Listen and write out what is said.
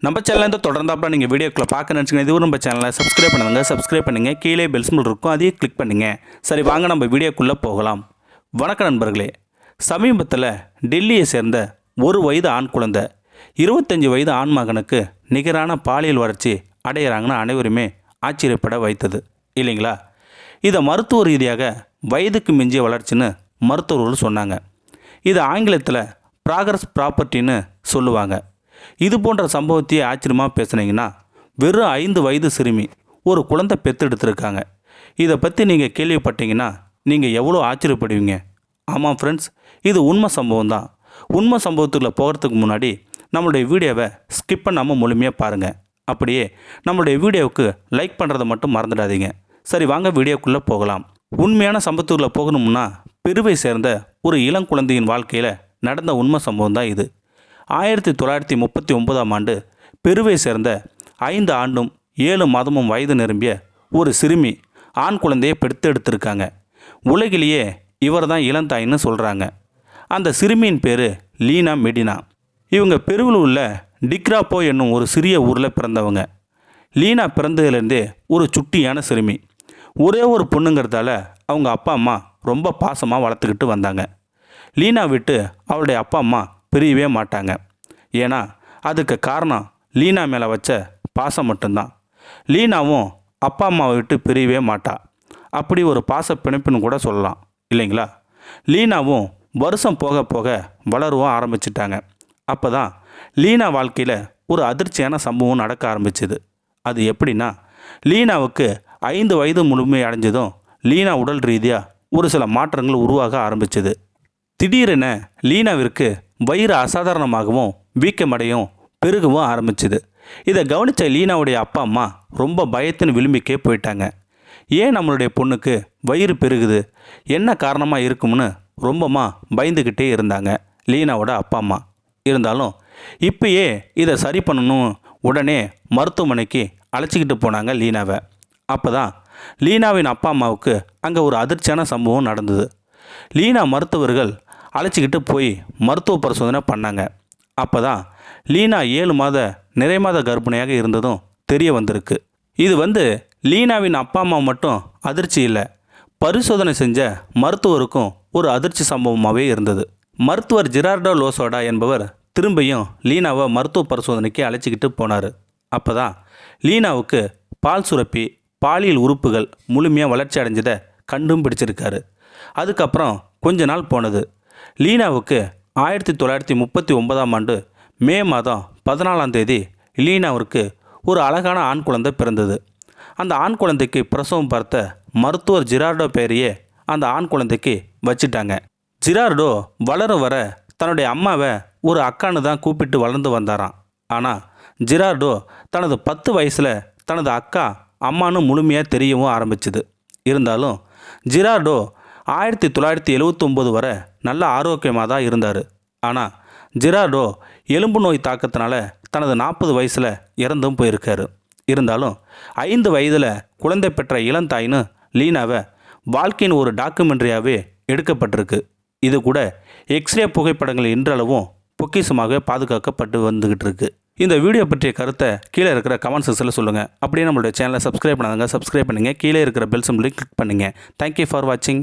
நம்ம சேனல் தொடர்ந்தாப்புல நீங்கள் வீடியோக்குள்ள பார்க்க நினச்சிங்க இதுவும் நம்ம சேனலை சப்ஸ்கிரைப் பண்ணுங்கள் கீழே பெல் சிம்பிள் இருக்கும் அதையும் கிளிக் பண்ணுங்கள். சரி வாங்க நம்ம வீடியோக்குள்ளே போகலாம். வணக்கம் நண்பர்களே. சமீபத்தில் டெல்லியை சேர்ந்த 1 வயது ஆண் குழந்தை 25 வயது ஆண் மகனுக்கு நிகரான பாலியல் வளர்ச்சி அடைகிறாங்கன்னு அனைவருமே ஆச்சரியப்பட வைத்தது இல்லைங்களா? இதை மருத்துவ ரீதியாக வயதுக்கு மிஞ்சிய வளர்ச்சின்னு மருத்துவர்கள் சொன்னாங்க. இது ஆங்கிலத்தில் ப்ராக்ரஸ் ப்ராப்பர்ட்டின்னு சொல்லுவாங்க. இது போன்ற சம்பவத்தையே ஆச்சரியமாக பேசுனீங்கன்னா வெறும் 5 வயது சிறுமி ஒரு குழந்தை பெற்றெடுத்திருக்காங்க. இதை பற்றி நீங்கள் கேள்விப்பட்டீங்கன்னா நீங்கள் எவ்வளோ ஆச்சரியப்படுவீங்க. ஆமாம் ஃப்ரெண்ட்ஸ், இது உண்மை சம்பவம் தான். உண்மை சம்பவத்துக்குள்ளே போகிறதுக்கு முன்னாடி நம்மளுடைய வீடியோவை ஸ்கிப் பண்ணாமல் முழுமையாக பாருங்கள். அப்படியே நம்மளுடைய வீடியோவுக்கு லைக் பண்ணுறதை மட்டும் மறந்துடாதீங்க. சரி வாங்க வீடியோக்குள்ளே போகலாம். உண்மையான சம்பவத்துக்குள்ளே போகணும்னா பெருவை சேர்ந்த ஒரு இளங்குழந்தையின் வாழ்க்கையில் நடந்த உண்மை சம்பவம் தான் இது. 1939ஆம் ஆண்டு பெருவை சேர்ந்த 5 ஆண்டும் 7 மாதமும் வயது நிரம்பிய ஒரு சிறுமி ஆண் குழந்தையை பெற்றெடுத்திருக்காங்க. உலகிலேயே இவர் தான் இளந்தாயின்னு சொல்கிறாங்க. அந்த சிறுமியின் பேர் லீனா மெடினா. இவங்க பெருவில் உள்ள டிக்ராப்போ என்னும் ஒரு சிறிய ஊரில் பிறந்தவங்க. லீனா பிறந்ததுலேருந்தே ஒரு சுட்டியான சிறுமி. ஒரே ஒரு பொண்ணுங்கிறதால அவங்க அப்பா அம்மா ரொம்ப பாசமாக வளர்த்துக்கிட்டு வந்தாங்க. லீனா விட்டு அவளுடைய அப்பா அம்மா பிரியவே மாட்டாங்க. ஏன்னா அதுக்கு காரணம் லீனா மேலே வச்ச பாசம் மட்டும்தான். லீனாவும் அப்பா அம்மாவை விட்டு பிரியவே மாட்டா. அப்படி ஒரு பாச பிணைப்புன்னு கூட சொல்லலாம் இல்லைங்களா? லீனாவும் வருஷம் போக போக வளரவும் ஆரம்பிச்சிட்டாங்க. அப்போ தான் லீனா வாழ்க்கையில் ஒரு அதிர்ச்சியான சம்பவம் நடக்க ஆரம்பிச்சுது. அது எப்படின்னா, லீனாவுக்கு 5 வயது முழுமை அடைஞ்சதும் லீனா உடல் ரீதியாக ஒரு சில மாற்றங்கள் உருவாக ஆரம்பிச்சுது. திடீரென லீனாவிற்கு வயிறு அசாதாரணமாகவும் வீக்கமடையும் பெருகவும் ஆரம்பிச்சுது. இதை கவனித்த லீனாவுடைய அப்பா அம்மா ரொம்ப பயத்தின் விளிம்பிக்கே போயிட்டாங்க. ஏன் நம்மளுடைய பொண்ணுக்கு வயிறு பெருகுது, என்ன காரணமாக இருக்கும்னு ரொம்பமா பயந்துக்கிட்டே இருந்தாங்க லீனாவோட அப்பா அம்மா. இருந்தாலும் இப்பயே இதை சரி பண்ணணும் உடனே மருத்துவமனைக்கு அழைச்சிக்கிட்டு போனாங்க லீனாவை. அப்போ தான் லீனாவின் அப்பா அம்மாவுக்கு அங்கே ஒரு அதிர்ச்சியான சம்பவம் நடந்தது. லீனா மருத்துவர்கள் அழைச்சிக்கிட்டு போய் மருத்துவ பரிசோதனை பண்ணாங்க. அப்போ தான் லீனா 7 மாத நிறைமாத கர்ப்பிணியாக இருந்ததும் தெரிய வந்திருக்கு. இது லீனாவின் அப்பா அம்மா மட்டும் அதிர்ச்சி இல்லை, பரிசோதனை செஞ்ச மருத்துவருக்கும் ஒரு அதிர்ச்சி சம்பவமாகவே இருந்தது. மருத்துவர் ஜிரார்டோ லோசோடா என்பவர் திரும்பியும் லீனாவை மருத்துவ பரிசோதனைக்கு அழைச்சிக்கிட்டு போனார். அப்போ தான் லீனாவுக்கு பால் சுரப்பி பாலியல் உறுப்புகள் முழுமையாக வளர்ச்சி அடைஞ்சதை கண்டும் பிடிச்சிருக்காரு. அதுக்கப்புறம் கொஞ்ச நாள் போனது. லீனாவுக்கு 1939ஆம் ஆண்டு மே மாதம் 14ஆம் தேதி லீனாவிற்கு ஒரு அழகான ஆண் குழந்தை பிறந்தது. அந்த ஆண் குழந்தைக்கு பிரசவம் பார்த்த மருத்துவர் ஜிரார்டோ பேரையே அந்த ஆண் குழந்தைக்கு வச்சிட்டாங்க. ஜிரார்டோ வளர வர தன்னுடைய அம்மாவை ஒரு அக்கான்னு தான் கூப்பிட்டு வளர்ந்து வந்தாராம். ஆனால் ஜிரார்டோ தனது 10 வயசில் தனது அக்கா அம்மானு முழுமையாக தெரியவும் ஆரம்பிச்சுது. இருந்தாலும் ஜிரார்டோ 1979 வரை நல்ல ஆரோக்கியமாக தான் இருந்தார். ஆனால் ஜிரார்டோ எலும்பு நோய் தாக்கத்தினால தனது 40 வயசில் இறந்தும் போயிருக்காரு. இருந்தாலும் 5 வயதில் குழந்தை பெற்ற இளந்தாயின்னு லீனாவை வாழ்க்கையின் ஒரு டாக்குமெண்ட்ரியாகவே எடுக்கப்பட்டிருக்கு. இது கூட எக்ஸ்ரே புகைப்படங்கள் இன்றளவும் பொக்கிஷமாக பாதுகாக்கப்பட்டு வந்துக்கிட்டு இருக்கு. இந்த வீடியோ பற்றிய கருத்தை கீழே இருக்கிற கமெண்ட் செக்ஷனில் சொல்லுங்கள். அப்படியே நம்மளுடைய சேனலை சப்ஸ்கிரைப் பண்ணுங்கள். கீழே இருக்கிற பெல் சிம்பிளை கிளிக் பண்ணுங்கள். தேங்க்யூ ஃபார் வாட்சிங்.